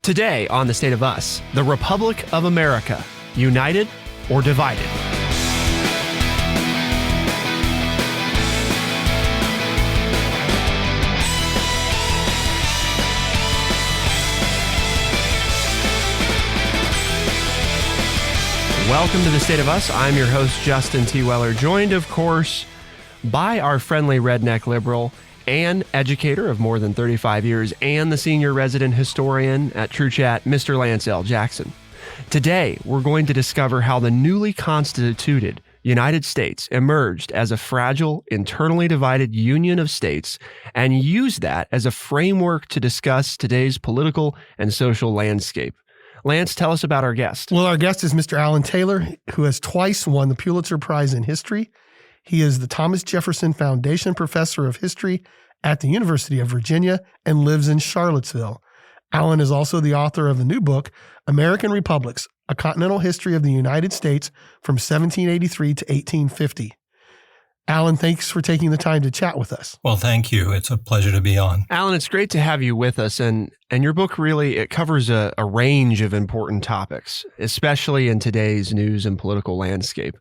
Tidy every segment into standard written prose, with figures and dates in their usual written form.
Today on The State of Us, the Republic of America, united or divided? Welcome to The State of Us. I'm your host, Justin T. Weller, joined, of course, by our friendly redneck liberal and educator of more than 35 years and the senior resident historian at TrueChat, Mr. Lance L. Jackson. Today, we're going to discover how the newly constituted United States emerged as a fragile, internally divided union of states and use that as a framework to discuss today's political and social landscape. Lance, tell us about our guest. Well, our guest is Mr. Alan Taylor, who has twice won the Pulitzer Prize in History. He is the Thomas Jefferson Foundation Professor of History at the University of Virginia and lives in Charlottesville. Alan is also the author of the new book, American Republics, A Continental History of the United States from 1783 to 1850. Alan, thanks for taking the time to chat with us. Well, thank you. It's a pleasure to be on. Alan, it's great to have you with us. And your book really, it covers a range of important topics, especially in today's news and political landscape.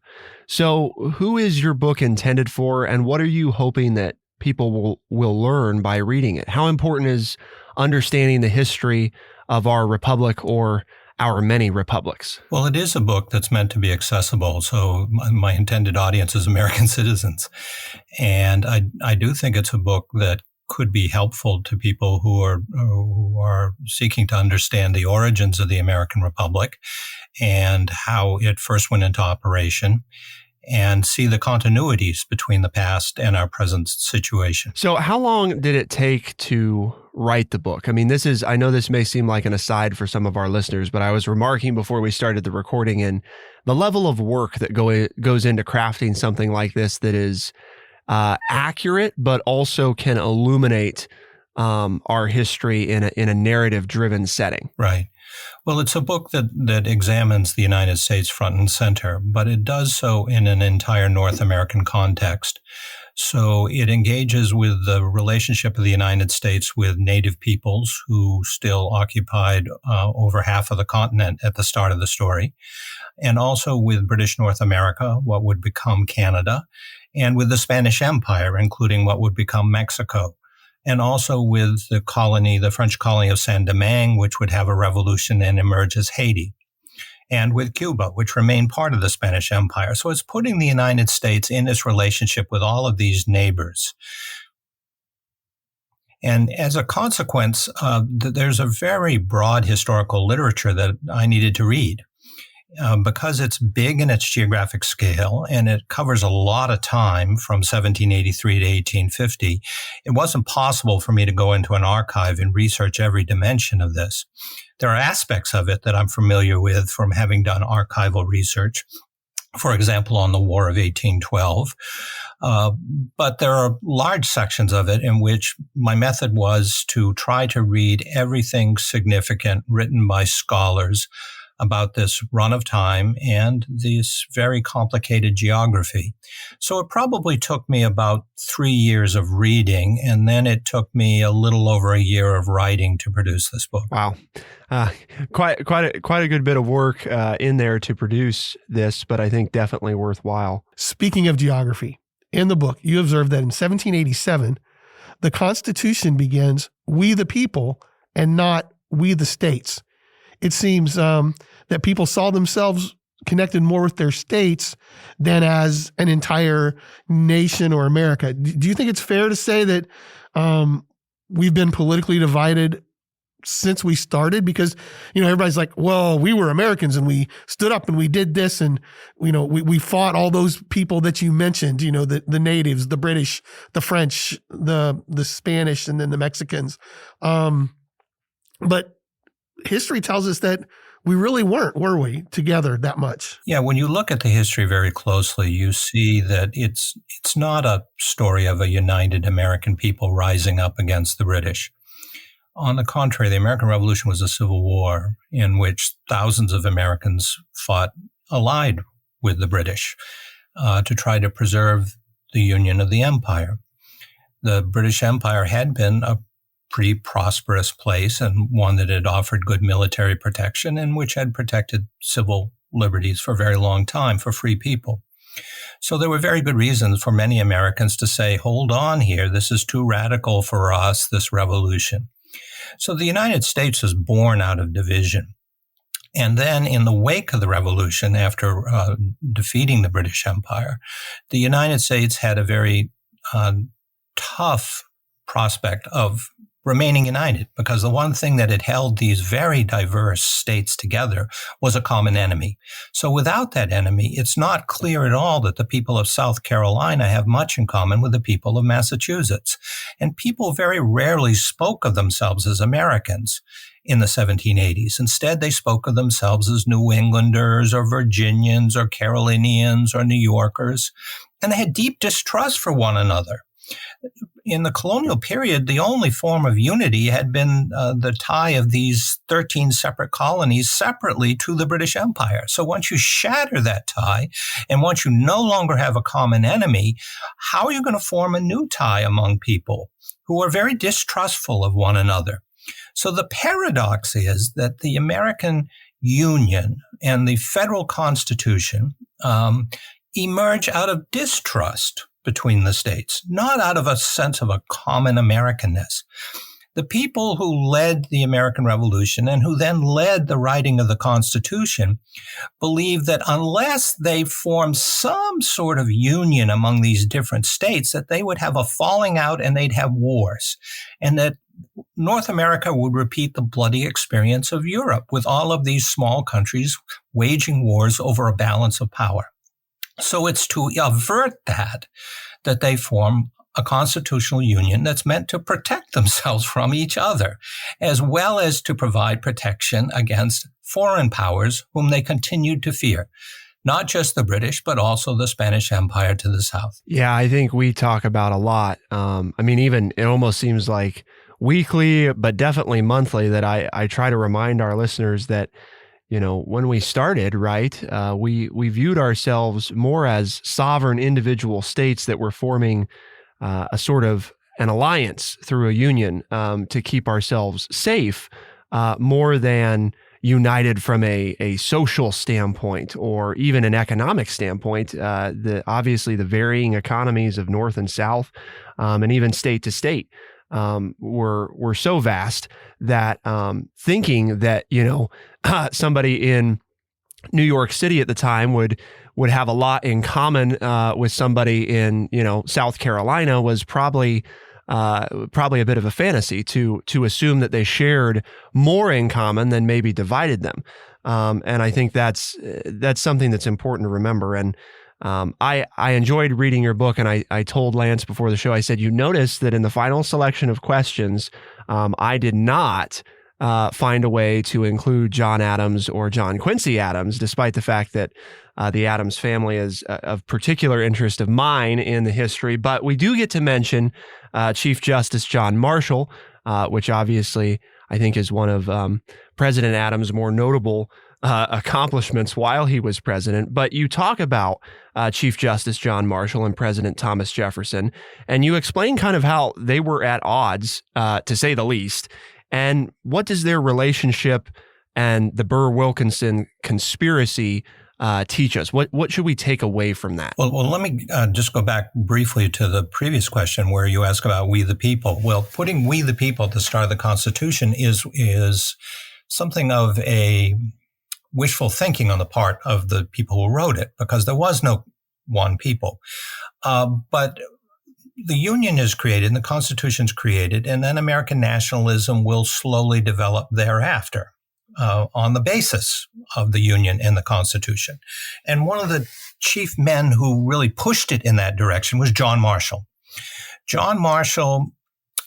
So who is your book intended for, and what are you hoping that people will learn by reading it? How important is understanding the history of our republic or our many republics? Well, it is a book that's meant to be accessible. So my intended audience is American citizens. And I do think it's a book that could be helpful to people who are seeking to understand the origins of the American Republic and how it first went into operation, and see the continuities between the past and our present situation. So how long did it take to write the book? I mean, I know this may seem like an aside for some of our listeners, but I was remarking before we started the recording and the level of work that goes into crafting something like this that is accurate, but also can illuminate our history in a narrative-driven setting. Right. Well, it's a book that examines the United States front and center, but it does so in an entire North American context. So it engages with the relationship of the United States with native peoples who still occupied over half of the continent at the start of the story, and also with British North America, what would become Canada, and with the Spanish Empire, including what would become Mexico, and also with the French colony of Saint-Domingue, which would have a revolution and emerge as Haiti, and with Cuba, which remained part of the Spanish Empire. So it's putting the United States in its relationship with all of these neighbors. And as a consequence, there's a very broad historical literature that I needed to read. Because it's big in its geographic scale and it covers a lot of time from 1783 to 1850, it wasn't possible for me to go into an archive and research every dimension of this. There are aspects of it that I'm familiar with from having done archival research, for example, on the War of 1812. But there are large sections of it in which my method was to try to read everything significant written by scholars about this run of time and this very complicated geography. So it probably took me about 3 years of reading, and then it took me a little over a year of writing to produce this book. Wow. Quite a good bit of work in there to produce this, but I think definitely worthwhile. Speaking of geography, in the book, you observe that in 1787, the Constitution begins, "We the people," and not "we the states." It seems that people saw themselves connected more with their states than as an entire nation or America. Do you think it's fair to say that we've been politically divided since we started? Because, everybody's like, well, we were Americans and we stood up and we did this and, we fought all those people that you mentioned, the natives, the British, the French, the Spanish, and then the Mexicans. But history tells us that we really weren't, were we, together that much? Yeah, when you look at the history very closely, you see that it's not a story of a united American people rising up against the British. On the contrary, the American Revolution was a civil war in which thousands of Americans fought allied with the British to try to preserve the union of the empire. The British Empire had been a pretty prosperous place and one that had offered good military protection and which had protected civil liberties for a very long time for free people. So there were very good reasons for many Americans to say, hold on here, this is too radical for us, this revolution. So the United States was born out of division. And then in the wake of the revolution, after defeating the British Empire, the United States had a very tough prospect of remaining united, because the one thing that had held these very diverse states together was a common enemy. So without that enemy, it's not clear at all that the people of South Carolina have much in common with the people of Massachusetts. And people very rarely spoke of themselves as Americans in the 1780s. Instead, they spoke of themselves as New Englanders or Virginians or Carolinians or New Yorkers, and they had deep distrust for one another. In the colonial period, the only form of unity had been the tie of these 13 separate colonies separately to the British Empire. So once you shatter that tie, and once you no longer have a common enemy, how are you going to form a new tie among people who are very distrustful of one another? So the paradox is that the American Union and the federal Constitution emerge out of distrust between the states, not out of a sense of a common Americanness. The people who led the American Revolution and who then led the writing of the Constitution believed that unless they formed some sort of union among these different states, that they would have a falling out and they'd have wars, and that North America would repeat the bloody experience of Europe with all of these small countries waging wars over a balance of power. So it's to avert that they form a constitutional union that's meant to protect themselves from each other, as well as to provide protection against foreign powers whom they continued to fear. Not just the British, but also the Spanish Empire to the south. Yeah, I think we talk about a lot. Even it almost seems like weekly, but definitely monthly, that I try to remind our listeners that, when we started, right, we viewed ourselves more as sovereign individual states that were forming a sort of an alliance through a union to keep ourselves safe, more than united from a social standpoint or even an economic standpoint. Obviously the varying economies of North and South, and even state to state, were so vast that thinking that somebody in New York City at the time would have a lot in common with somebody in South Carolina was probably a bit of a fantasy to assume that they shared more in common than maybe divided them. And I think that's something that's important to remember. And I enjoyed reading your book, and I told Lance before the show, I said, you notice that in the final selection of questions, I did not find a way to include John Adams or John Quincy Adams, despite the fact that the Adams family is of particular interest of mine in the history. But we do get to mention Chief Justice John Marshall, which obviously I think is one of President Adams' more notable accomplishments while he was president. But you talk about Chief Justice John Marshall and President Thomas Jefferson, and you explain kind of how they were at odds, to say the least. And what does their relationship and the Burr-Wilkinson conspiracy teach us? What should we take away from that? Well, let me just go back briefly to the previous question where you ask about we the people. Well, putting we the people at the start of the Constitution is something of a wishful thinking on the part of the people who wrote it, because there was no one people. But the Union is created and the Constitution is created, and then American nationalism will slowly develop thereafter on the basis of the Union and the Constitution. And one of the chief men who really pushed it in that direction was John Marshall. John Marshall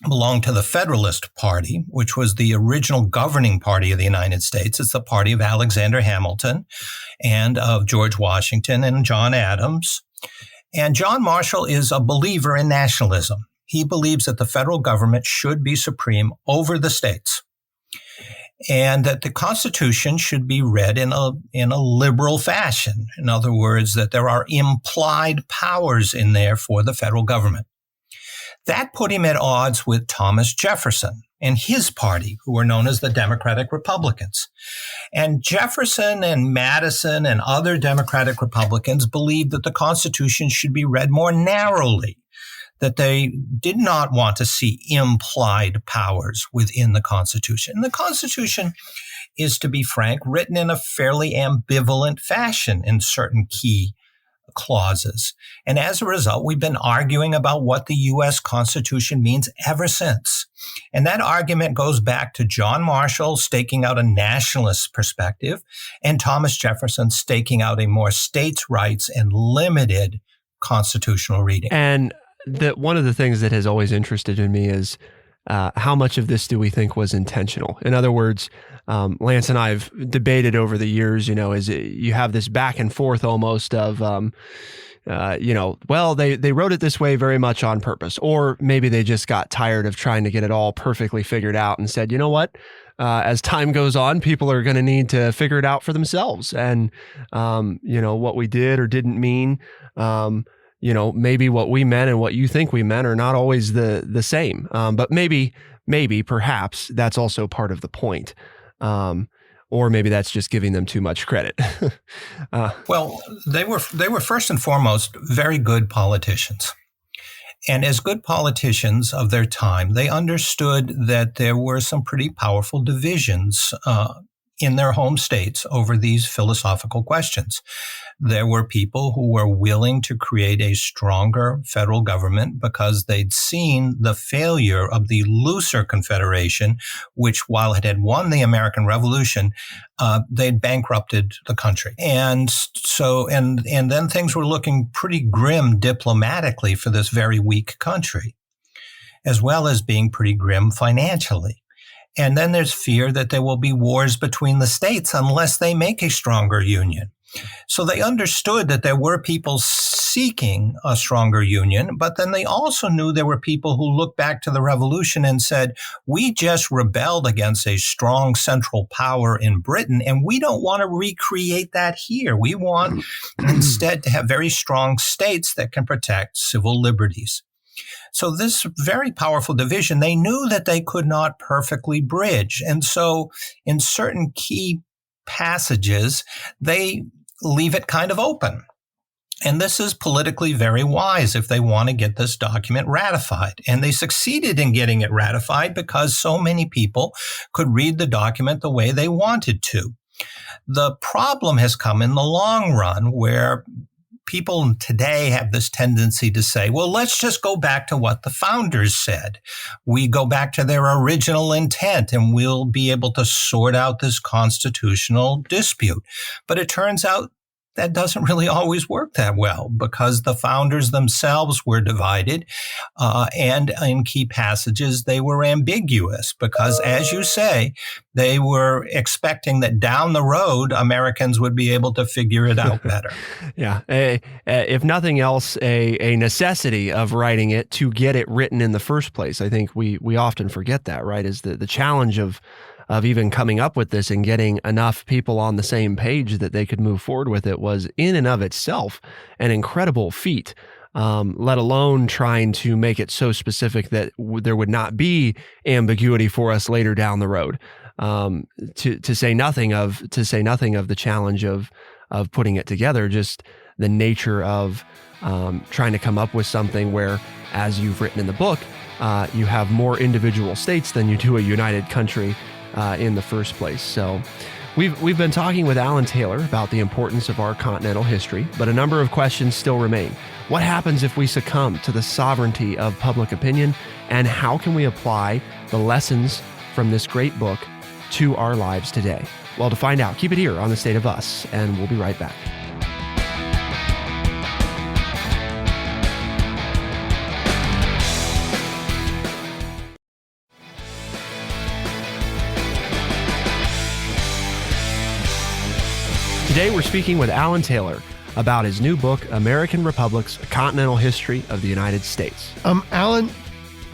belonged to the Federalist Party, which was the original governing party of the United States. It's the party of Alexander Hamilton and of George Washington and John Adams. And John Marshall is a believer in nationalism. He believes that the federal government should be supreme over the states, and that the Constitution should be read in a liberal fashion. In other words, that there are implied powers in there for the federal government. That put him at odds with Thomas Jefferson, and his party, who were known as the Democratic Republicans. And Jefferson and Madison and other Democratic Republicans believed that the Constitution should be read more narrowly, that they did not want to see implied powers within the Constitution. And the Constitution is, to be frank, written in a fairly ambivalent fashion in certain key clauses. And as a result, we've been arguing about what the U.S. Constitution means ever since. And that argument goes back to John Marshall staking out a nationalist perspective and Thomas Jefferson staking out a more states' rights and limited constitutional reading. And one of the things that has always interested in me is how much of this do we think was intentional? In other words, Lance and I have debated over the years, is you have this back and forth almost of, well, they wrote it this way very much on purpose, or maybe they just got tired of trying to get it all perfectly figured out and said, you know what, as time goes on, people are going to need to figure it out for themselves. And, what we did or didn't mean, maybe what we meant and what you think we meant are not always the same. But maybe, perhaps that's also part of the point. Or maybe that's just giving them too much credit. Well, they were first and foremost very good politicians. And as good politicians of their time, they understood that there were some pretty powerful divisions in their home states over these philosophical questions. There were people who were willing to create a stronger federal government because they'd seen the failure of the looser Confederation, which, while it had won the American Revolution, they'd bankrupted the country. And so, and then things were looking pretty grim diplomatically for this very weak country, as well as being pretty grim financially. And then there's fear that there will be wars between the states unless they make a stronger union. So they understood that there were people seeking a stronger union, but then they also knew there were people who looked back to the revolution and said, we just rebelled against a strong central power in Britain, and we don't want to recreate that here. We want instead to have very strong states that can protect civil liberties. So this very powerful division, they knew that they could not perfectly bridge. And so in certain key passages, they leave it kind of open. And this is politically very wise if they want to get this document ratified. And they succeeded in getting it ratified because so many people could read the document the way they wanted to. The problem has come in the long run where people today have this tendency to say, well, let's just go back to what the founders said. We go back to their original intent and we'll be able to sort out this constitutional dispute. But it turns out that doesn't really always work that well because the founders themselves were divided and in key passages they were ambiguous because, as you say, they were expecting that down the road Americans would be able to figure it out better. Yeah. If nothing else, a necessity of writing it to get it written in the first place. I think we often forget that, right? Is the challenge of even coming up with this and getting enough people on the same page that they could move forward with it was in and of itself an incredible feat, let alone trying to make it so specific that there would not be ambiguity for us later down the road. To say nothing of the challenge of putting it together, just the nature of trying to come up with something where, as you've written in the book, you have more individual states than you do a united country in the first place. So we've been talking with Alan Taylor about the importance of our continental history, but a number of questions still remain. What happens if we succumb to the sovereignty of public opinion, and how can we apply the lessons from this great book to our lives today? Well, to find out, keep it here on The State of Us, and we'll be right back. Today, we're speaking with Alan Taylor about his new book, American Republics, A Continental History of the United States. Alan,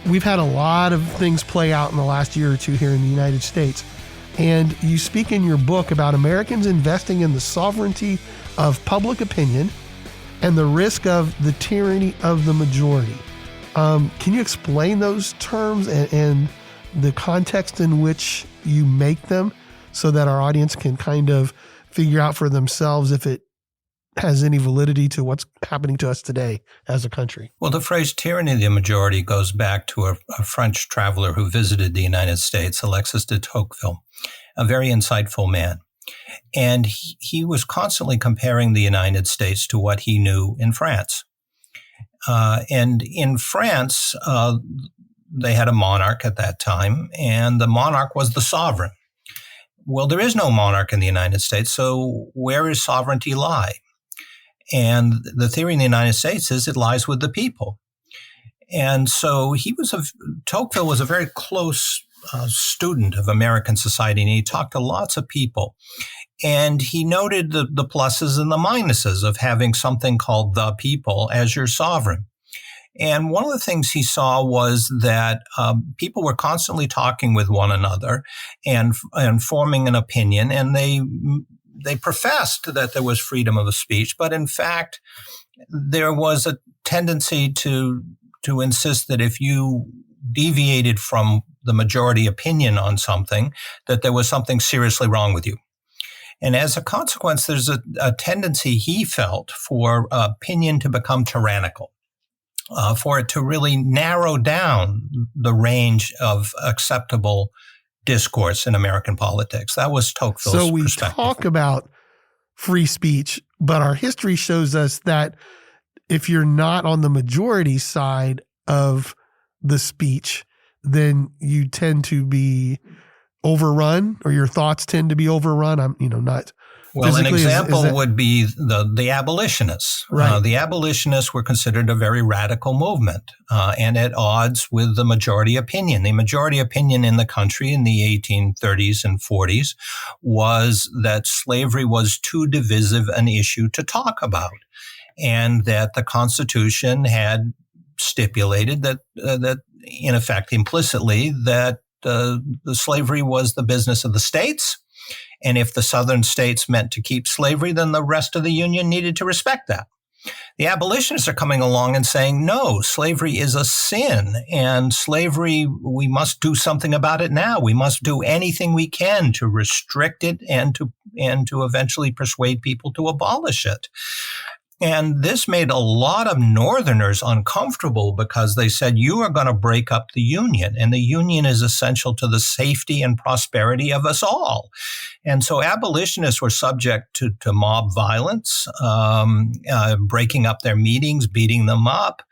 we've had a lot of things play out in the last year or two here in the United States. And you speak in your book about Americans investing in the sovereignty of public opinion and the risk of the tyranny of the majority. Can you explain those terms and the context in which you make them so that our audience can kind of figure out for themselves if it has any validity to what's happening to us today as a country? Well, the phrase tyranny of the majority goes back to a French traveler who visited the United States, Alexis de Tocqueville, a very insightful man. And he was constantly comparing the United States to what he knew in France. And in France, they had a monarch at that time, and the monarch was the sovereign. Well, there is no monarch in the United States, so where does sovereignty lie? And the theory in the United States is it lies with the people. And so Tocqueville was a very close student of American society, and he talked to lots of people. And he noted the pluses and the minuses of having something called the people as your sovereign. And one of the things he saw was that people were constantly talking with one another and forming an opinion, and they professed that there was freedom of speech, but in fact, there was a tendency to insist that if you deviated from the majority opinion on something, that there was something seriously wrong with you. And as a consequence, there's a tendency he felt for opinion to become tyrannical, for it to really narrow down the range of acceptable discourse in American politics. That was Tocqueville's perspective. So we talk about free speech, but our history shows us that if you're not on the majority side of the speech, then you tend to be overrun, or your thoughts tend to be overrun. Not. Well, an example would be the abolitionists. Right. The abolitionists were considered a very radical movement and at odds with the majority opinion. The majority opinion in the country in the 1830s and 40s was that slavery was too divisive an issue to talk about, and that the Constitution had stipulated that in effect, implicitly, that the slavery was the business of the states. And if the southern states meant to keep slavery, then the rest of the Union needed to respect that. The abolitionists are coming along and saying, no, slavery is a sin, and slavery, we must do something about it now. We must do anything we can to restrict it and to eventually persuade people to abolish it. And this made a lot of Northerners uncomfortable because they said, you are going to break up the Union, and the Union is essential to the safety and prosperity of us all. And so abolitionists were subject to mob violence, breaking up their meetings, beating them up,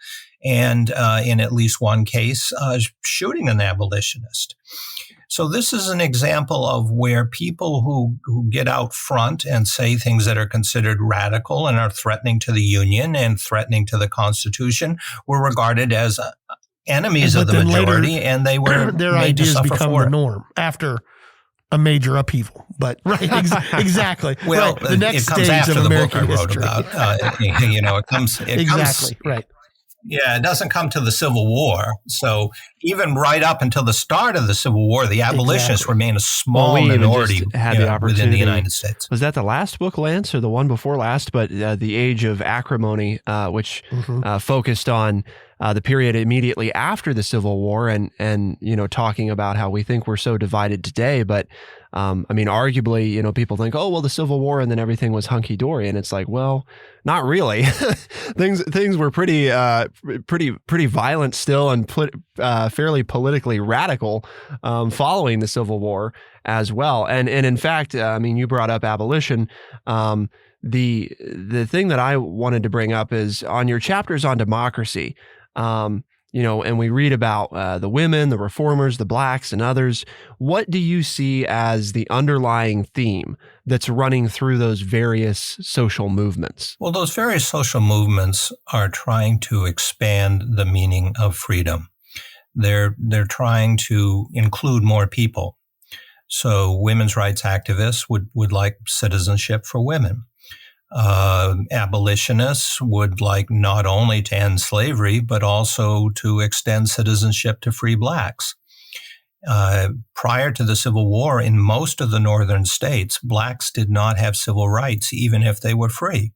and in at least one case, shooting an abolitionist. So this is an example of where people who get out front and say things that are considered radical and are threatening to the Union and threatening to the Constitution were regarded as enemies of the majority, and they were their made to ideas suffer become for the it. norm after a major upheaval. But exactly. Well, right. The next it comes stage after of the American book I wrote history. about. It comes Exactly. Right. Yeah, it doesn't come to the Civil War. So even right up until the start of the Civil War, the abolitionists remain a small minority within the United States. Was that the last book, Lance, or the one before last? But The Age of Acrimony, which focused on the period immediately after the Civil War, and talking about how we think we're so divided today. But arguably, people think, oh, well, the Civil War and then everything was hunky dory, and it's like, well, not really. things were pretty violent still, and fairly politically radical following the Civil War as well. And in fact, you brought up abolition. The thing that I wanted to bring up is on your chapters on democracy. And we read about the women, the reformers, the blacks, and others. What do you see as the underlying theme that's running through those various social movements? Well, those various social movements are trying to expand the meaning of freedom. They're trying to include more people. So women's rights activists would like citizenship for women. Abolitionists would like not only to end slavery, but also to extend citizenship to free blacks. Prior to the Civil War, in most of the northern states, blacks did not have civil rights, even if they were free.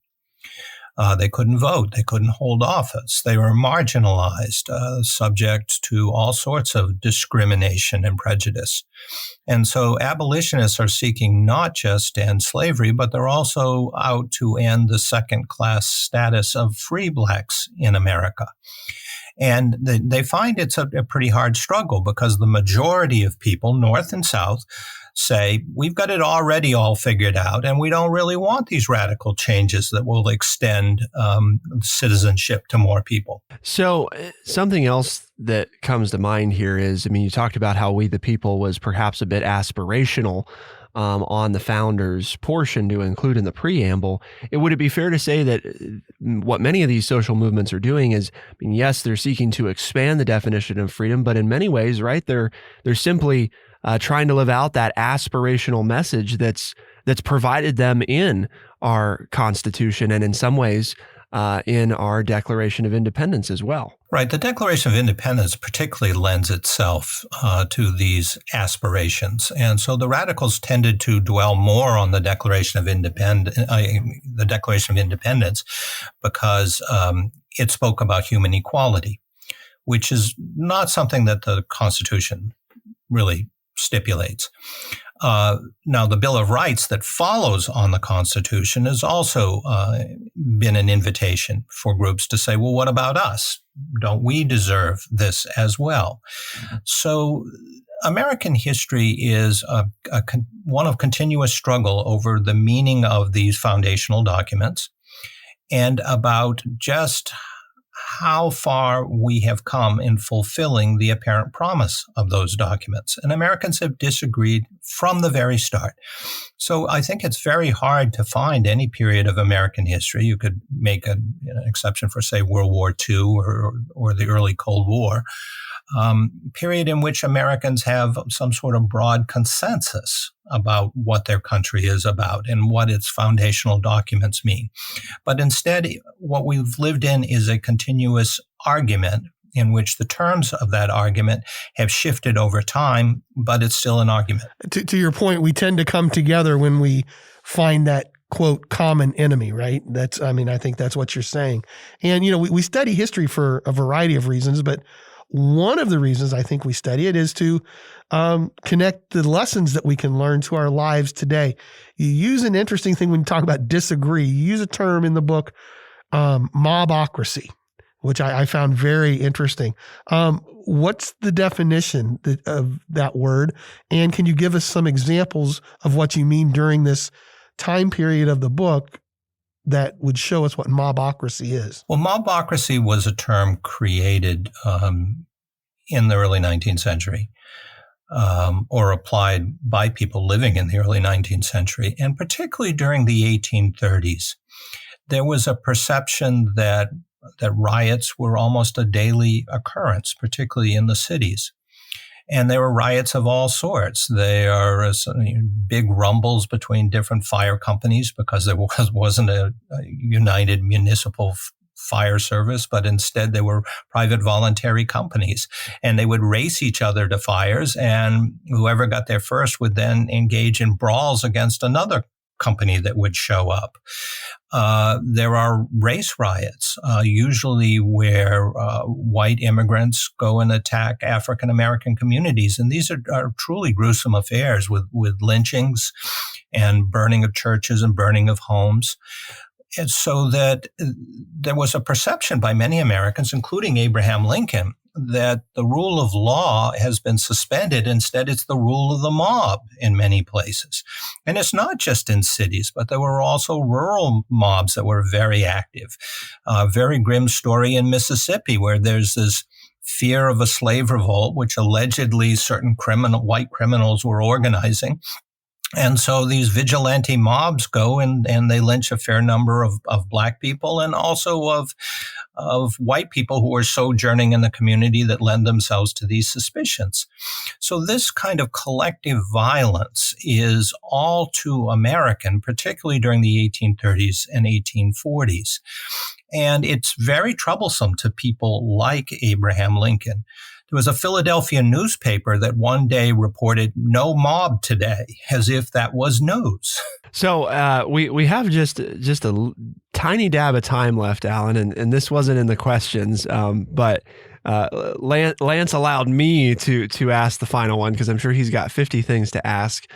They couldn't vote. They couldn't hold office. They were marginalized, subject to all sorts of discrimination and prejudice. And so abolitionists are seeking not just to end slavery, but they're also out to end the second-class status of free blacks in America. And they find it's a pretty hard struggle because the majority of people, North and South, say, we've got it already all figured out, and we don't really want these radical changes that will extend citizenship to more people. So something else that comes to mind here is, you talked about how We the People was perhaps a bit aspirational on the founders' portion to include in the preamble. Would it be fair to say that what many of these social movements are doing is, yes, they're seeking to expand the definition of freedom, but in many ways, right, they're simply trying to live out that aspirational message that's provided them in our Constitution and in some ways in our Declaration of Independence as well. Right. The Declaration of Independence particularly lends itself to these aspirations. And so the radicals tended to dwell more on the Declaration of Independence because it spoke about human equality, which is not something that the Constitution really stipulates. Now, the Bill of Rights that follows on the Constitution has also been an invitation for groups to say, well, what about us? Don't we deserve this as well? So American history is one of continuous struggle over the meaning of these foundational documents and about just how far we have come in fulfilling the apparent promise of those documents. And Americans have disagreed from the very start. So I think it's very hard to find any period of American history. You could make an exception for, say, World War II or the early Cold War, period in which Americans have some sort of broad consensus about what their country is about and what its foundational documents mean. But instead, what we've lived in is a continuous argument in which the terms of that argument have shifted over time, but it's still an argument. To your point, we tend to come together when we find that, quote, common enemy, right? I think that's what you're saying. And, we study history for a variety of reasons, but one of the reasons I think we study it is to connect the lessons that we can learn to our lives today. You use an interesting thing when you talk about disagree. You use a term in the book, mobocracy, which I found very interesting. What's the definition of that word? And can you give us some examples of what you mean during this time period of the book that would show us what mobocracy is? Well, mobocracy was a term created in the early 19th century or applied by people living in the early 19th century, and particularly during the 1830s. There was a perception that riots were almost a daily occurrence, particularly in the cities. And there were riots of all sorts. There are big rumbles between different fire companies because there wasn't a united municipal fire service, but instead they were private voluntary companies. And they would race each other to fires, and whoever got there first would then engage in brawls against another company that would show up. There are race riots, usually where white immigrants go and attack African-American communities. And these are truly gruesome affairs with lynchings and burning of churches and burning of homes. And so that there was a perception by many Americans, including Abraham Lincoln, that the rule of law has been suspended. Instead, it's the rule of the mob in many places. And it's not just in cities, but there were also rural mobs that were very active. A very grim story in Mississippi where there's this fear of a slave revolt, which allegedly certain white criminals were organizing. And so these vigilante mobs go and they lynch a fair number of black people and also of white people who are sojourning in the community that lend themselves to these suspicions. So this kind of collective violence is all too American, particularly during the 1830s and 1840s. And it's very troublesome to people like Abraham Lincoln. There was a Philadelphia newspaper that one day reported "no mob today," as if that was news. So we have just tiny dab of time left, Alan, and this wasn't in the questions, but Lance allowed me to ask the final one because I'm sure he's got 50 things to ask.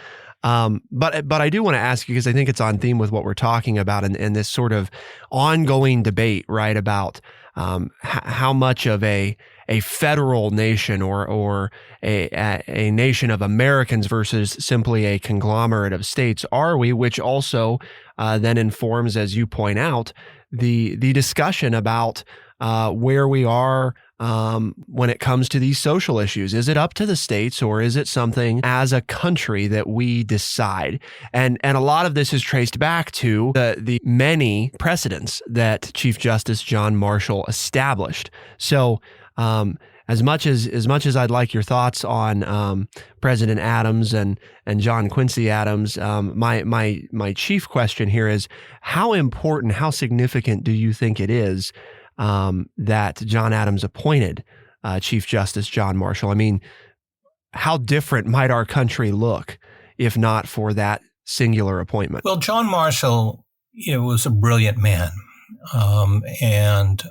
But I do want to ask you because I think it's on theme with what we're talking about and this sort of ongoing debate, right, about how much of a federal nation or a nation of Americans versus simply a conglomerate of states are we, which also then informs, as you point out, the discussion about where we are when it comes to these social issues. Is it up to the states or is it something as a country that we decide? And a lot of this is traced back to the many precedents that Chief Justice John Marshall established. So as much as I'd like your thoughts on President Adams and John Quincy Adams, my chief question here is how important, how significant do you think it is that John Adams appointed Chief Justice John Marshall? I mean, how different might our country look if not for that singular appointment? Well, John Marshall was a brilliant man, and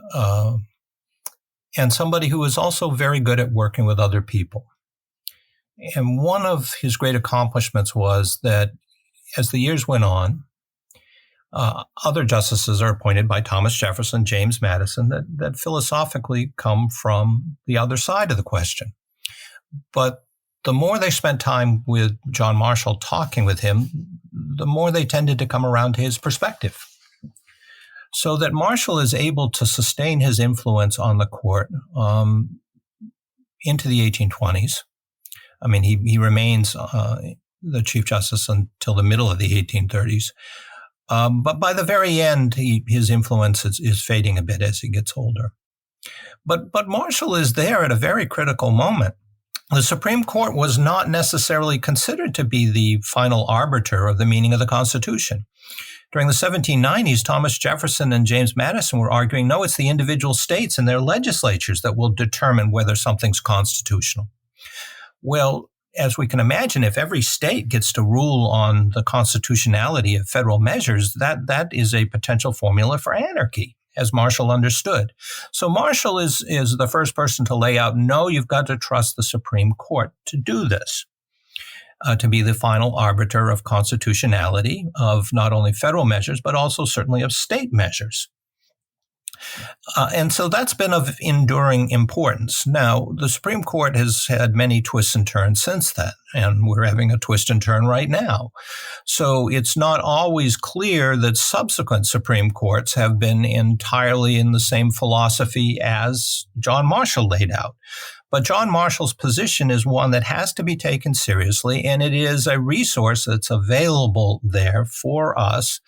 somebody who was also very good at working with other people. And one of his great accomplishments was that as the years went on, other justices are appointed by Thomas Jefferson, James Madison, that philosophically come from the other side of the question. But the more they spent time with John Marshall talking with him, the more they tended to come around to his perspective. So that Marshall is able to sustain his influence on the court into the 1820s. I mean, he remains the Chief Justice until the middle of the 1830s. But by the very end, his influence is fading a bit as he gets older. But Marshall is there at a very critical moment. The Supreme Court was not necessarily considered to be the final arbiter of the meaning of the Constitution. During the 1790s, Thomas Jefferson and James Madison were arguing, no, it's the individual states and their legislatures that will determine whether something's constitutional. Well, as we can imagine, if every state gets to rule on the constitutionality of federal measures, that is a potential formula for anarchy, as Marshall understood. So Marshall is the first person to lay out, no, you've got to trust the Supreme Court to do this, to be the final arbiter of constitutionality of not only federal measures, but also certainly of state measures. And so that's been of enduring importance. Now, the Supreme Court has had many twists and turns since then, and we're having a twist and turn right now. So it's not always clear that subsequent Supreme Courts have been entirely in the same philosophy as John Marshall laid out. But John Marshall's position is one that has to be taken seriously, and it is a resource that's available there for us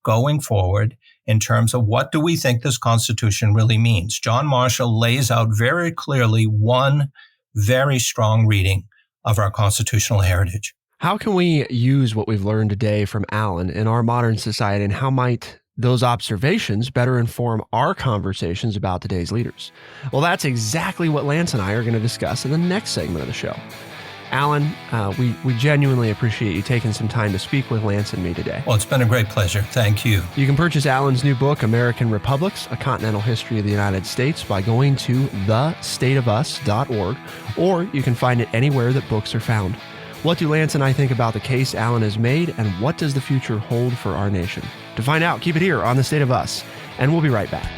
going forward in terms of what do we think this Constitution really means. John Marshall lays out very clearly one very strong reading of our constitutional heritage. How can we use what we've learned today from Alan in our modern society, and how might those observations better inform our conversations about today's leaders? Well, that's exactly what Lance and I are going to discuss in the next segment of the show. Alan, we genuinely appreciate you taking some time to speak with Lance and me today. Well, it's been a great pleasure. Thank you. You can purchase Alan's new book, American Republics, A Continental History of the United States, by going to thestateofus.org, or you can find it anywhere that books are found. What do Lance and I think about the case Alan has made, and what does the future hold for our nation? To find out, keep it here on The State of Us, and we'll be right back.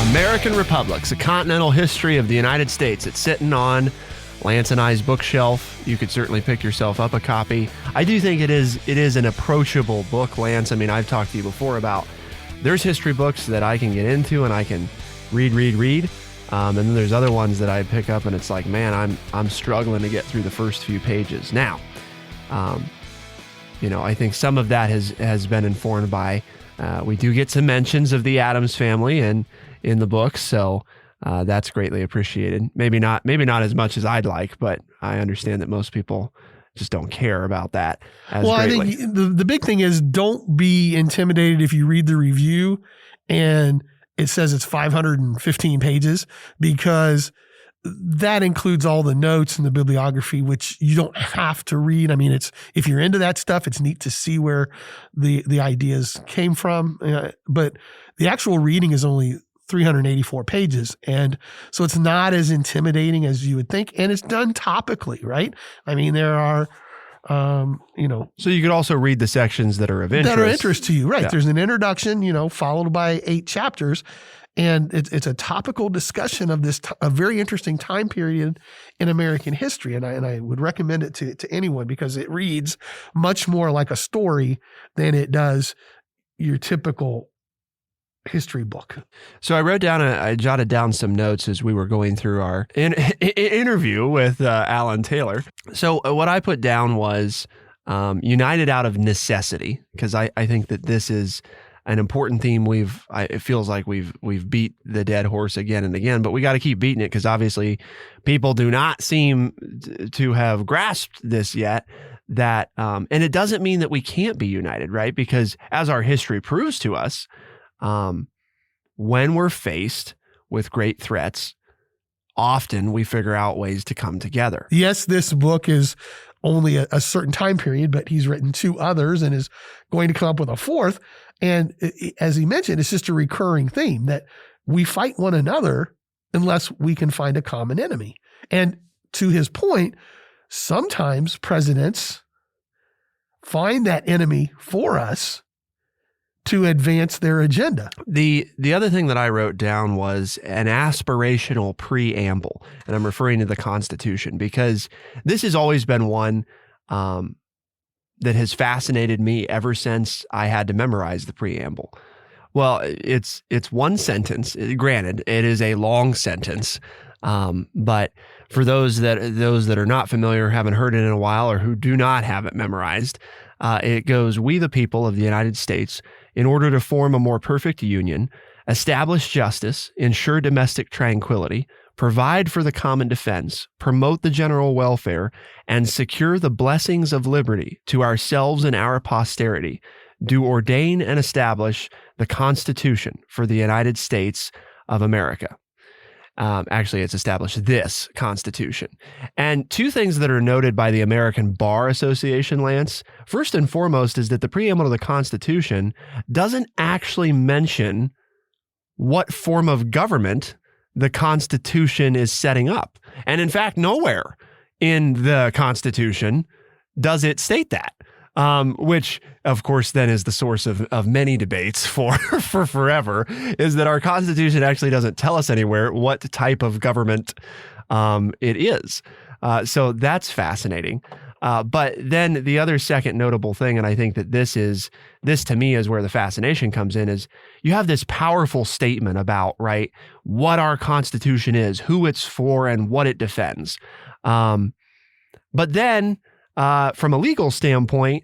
American Republics, A Continental History of the United States. It's sitting on Lance and I's bookshelf. You could certainly pick yourself up a copy. I do think it is an approachable book, Lance. I mean, I've talked to you before about there's history books that I can get into and I can read. And then there's other ones that I pick up and it's like, man, I'm struggling to get through the first few pages. Now, I think some of that has been informed by, we do get some mentions of the Adams family and in the book, so that's greatly appreciated. Maybe not as much as I'd like, but I understand that most people just don't care about that as Well, greatly. I think the big thing is don't be intimidated if you read the review and it says it's 515 pages, because that includes all the notes and the bibliography, which you don't have to read. I mean, if you're into that stuff, it's neat to see where the ideas came from. But the actual reading is only 384 pages. And so it's not as intimidating as you would think. And it's done topically, right? I mean, there are, So you could also read the sections that are of interest. That are interest to you, right? Yeah. There's an introduction, followed by 8 chapters. And it's a topical discussion of this, a very interesting time period in American history. And I would recommend it to anyone, because it reads much more like a story than it does your typical history book. So I jotted down some notes as we were going through our interview with Alan Taylor. So what I put down was united out of necessity, because I think that this is an important theme. It feels like we've beat the dead horse again and again, but we got to keep beating it, because obviously people do not seem to have grasped this yet. That and it doesn't mean that we can't be united, right? Because as our history proves to us, when we're faced with great threats, often we figure out ways to come together. Yes, this book is only a certain time period, but he's written 2 others and is going to come up with a 4th. And as he mentioned, it's just a recurring theme that we fight one another unless we can find a common enemy. And to his point, sometimes presidents find that enemy for us to advance their agenda. The other thing that I wrote down was an aspirational preamble, and I'm referring to the Constitution, because this has always been one that has fascinated me ever since I had to memorize the preamble. Well, it's one sentence. Granted, it is a long sentence, but for those that are not familiar, haven't heard it in a while, or who do not have it memorized, it goes: "We, the people of the United States, in order to form a more perfect union, establish justice, ensure domestic tranquility, provide for the common defense, promote the general welfare, and secure the blessings of liberty to ourselves and our posterity, do ordain and establish the Constitution for the United States of America." Actually, it's established this Constitution. And 2 things that are noted by the American Bar Association, Lance, first and foremost, is that the preamble to the Constitution doesn't actually mention what form of government the Constitution is setting up. And in fact, nowhere in the Constitution does it state that. Which, of course, then is the source of many debates for forever, is that our Constitution actually doesn't tell us anywhere what type of government it is. So that's fascinating. But then the other second notable thing, and I think that this to me is where the fascination comes in, is you have this powerful statement about, right, what our Constitution is, who it's for, and what it defends. But then from a legal standpoint,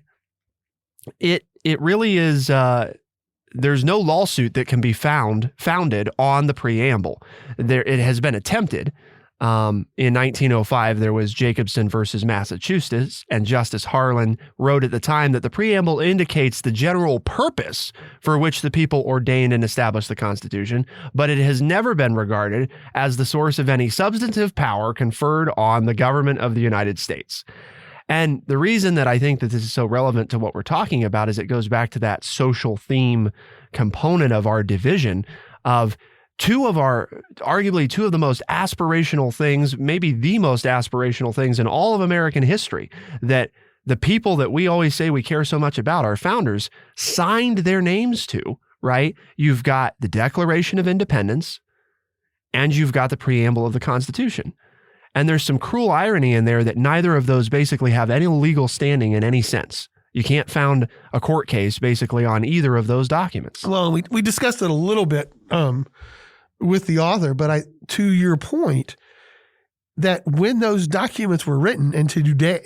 it really is, there's no lawsuit that can be founded on the preamble. It has been attempted. In 1905, there was Jacobson versus Massachusetts, and Justice Harlan wrote at the time that the preamble indicates the general purpose for which the people ordained and established the Constitution, but it has never been regarded as the source of any substantive power conferred on the government of the United States. And the reason that I think that this is so relevant to what we're talking about is it goes back to that social theme component of our division of arguably two of the most aspirational things, maybe the most aspirational things in all of American history, that the people that we always say we care so much about, our founders, signed their names to, right? You've got the Declaration of Independence and you've got the preamble of the Constitution. And there's some cruel irony in there that neither of those basically have any legal standing in any sense. You can't found a court case basically on either of those documents. Well, we discussed it a little bit with the author, but to your point, that when those documents were written and to today,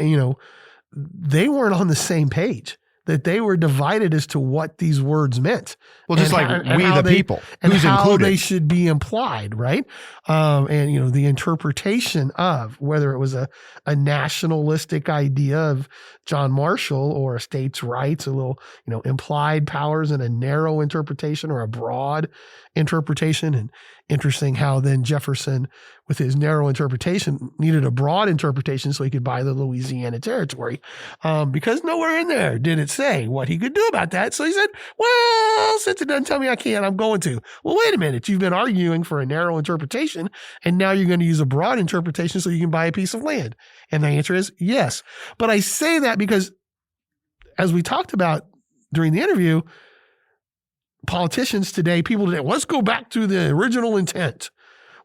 they weren't on the same page. that they were divided as to what these words meant. Well, just we the people, and who's how included. they should be implied, right? And the interpretation of whether it was a nationalistic idea of John Marshall or a states' rights, a little implied powers, and a narrow interpretation or a broad interpretation. And interesting how then Jefferson, with his narrow interpretation, needed a broad interpretation so he could buy the Louisiana Territory, because nowhere in there did it say what he could do about that. So he said, well, since it doesn't tell me I can't, I'm going to. Well, wait a minute. You've been arguing for a narrow interpretation, and now you're going to use a broad interpretation so you can buy a piece of land. And the answer is yes. But I say that because, as we talked about during the interview, politicians today, people today, let's go back to the original intent.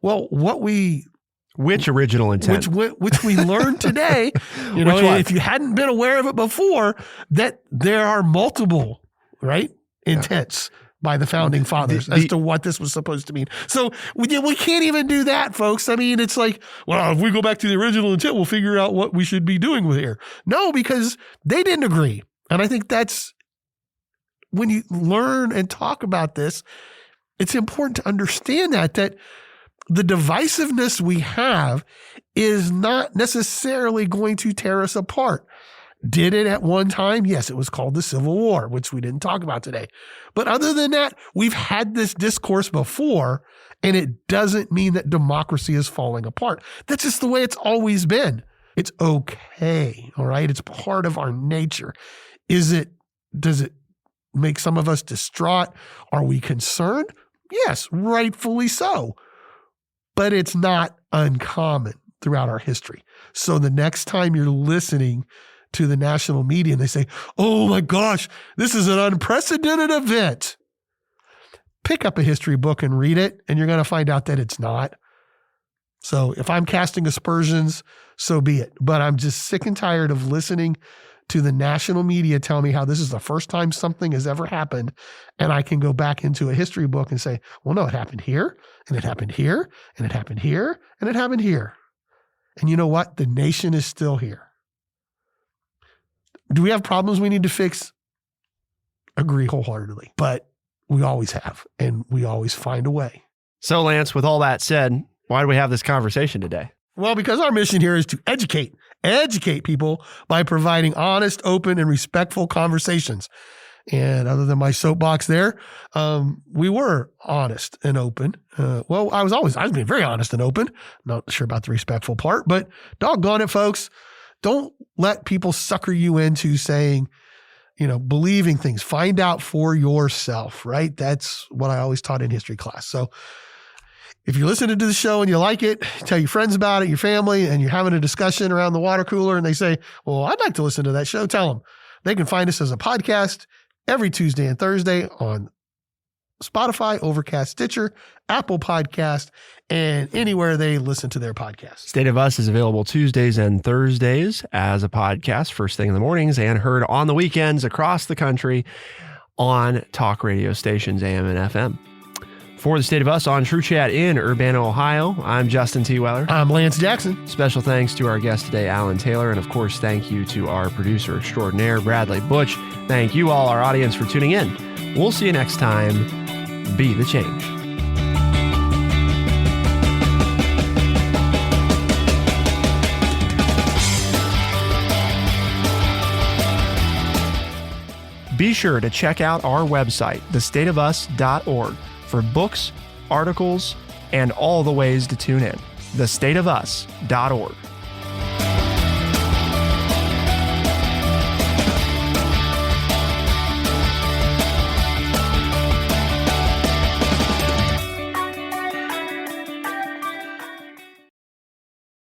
Well, which original intent? Which we learned today, if you hadn't been aware of it before, that there are multiple, right, intents by the founding fathers as to what this was supposed to mean. So we can't even do that, folks. I mean, it's like, well, if we go back to the original intent, we'll figure out what we should be doing with here. No, because they didn't agree. And I think that's, when you learn and talk about this, it's important to understand that the divisiveness we have is not necessarily going to tear us apart. Did it at one time? Yes, it was called the Civil War, which we didn't talk about today. But other than that, we've had this discourse before, and it doesn't mean that democracy is falling apart. That's just the way it's always been. It's okay, all right? It's part of our nature. Does it make some of us distraught? Are we concerned? Yes, rightfully so. But it's not uncommon throughout our history. So the next time you're listening to the national media and they say, oh my gosh, this is an unprecedented event, pick up a history book and read it, and you're going to find out that it's not. So if I'm casting aspersions, so be it. But I'm just sick and tired of listening to the national media tell me how this is the first time something has ever happened. And I can go back into a history book and say, well, no, it happened here, and it happened here, and it happened here, and it happened here. And you know what? The nation is still here. Do we have problems we need to fix? Agree wholeheartedly. But we always have, and we always find a way. So, Lance, with all that said, why do we have this conversation today? Well, because our mission here is to educate people by providing honest, open, and respectful conversations. And other than my soapbox there, we were honest and open. I was being very honest and open. Not sure about the respectful part, but doggone it, folks. Don't let people sucker you into saying, believing things. Find out for yourself, right? That's what I always taught in history class. So if you're listening to the show and you like it, tell your friends about it, your family, and you're having a discussion around the water cooler and they say, well, I'd like to listen to that show, tell them. They can find us as a podcast every Tuesday and Thursday on Spotify, Overcast, Stitcher, Apple Podcast, and anywhere they listen to their podcasts. State of Us is available Tuesdays and Thursdays as a podcast first thing in the mornings and heard on the weekends across the country on talk radio stations, AM and FM. For the State of Us on True Chat in Urbana, Ohio, I'm Justin T. Weller. I'm Lance Jackson. Special thanks to our guest today, Alan Taylor. And of course, thank you to our producer extraordinaire, Bradley Butch. Thank you all, our audience, for tuning in. We'll see you next time. Be the change. Be sure to check out our website, thestateofus.org, for books, articles, and all the ways to tune in. thestateofus.org.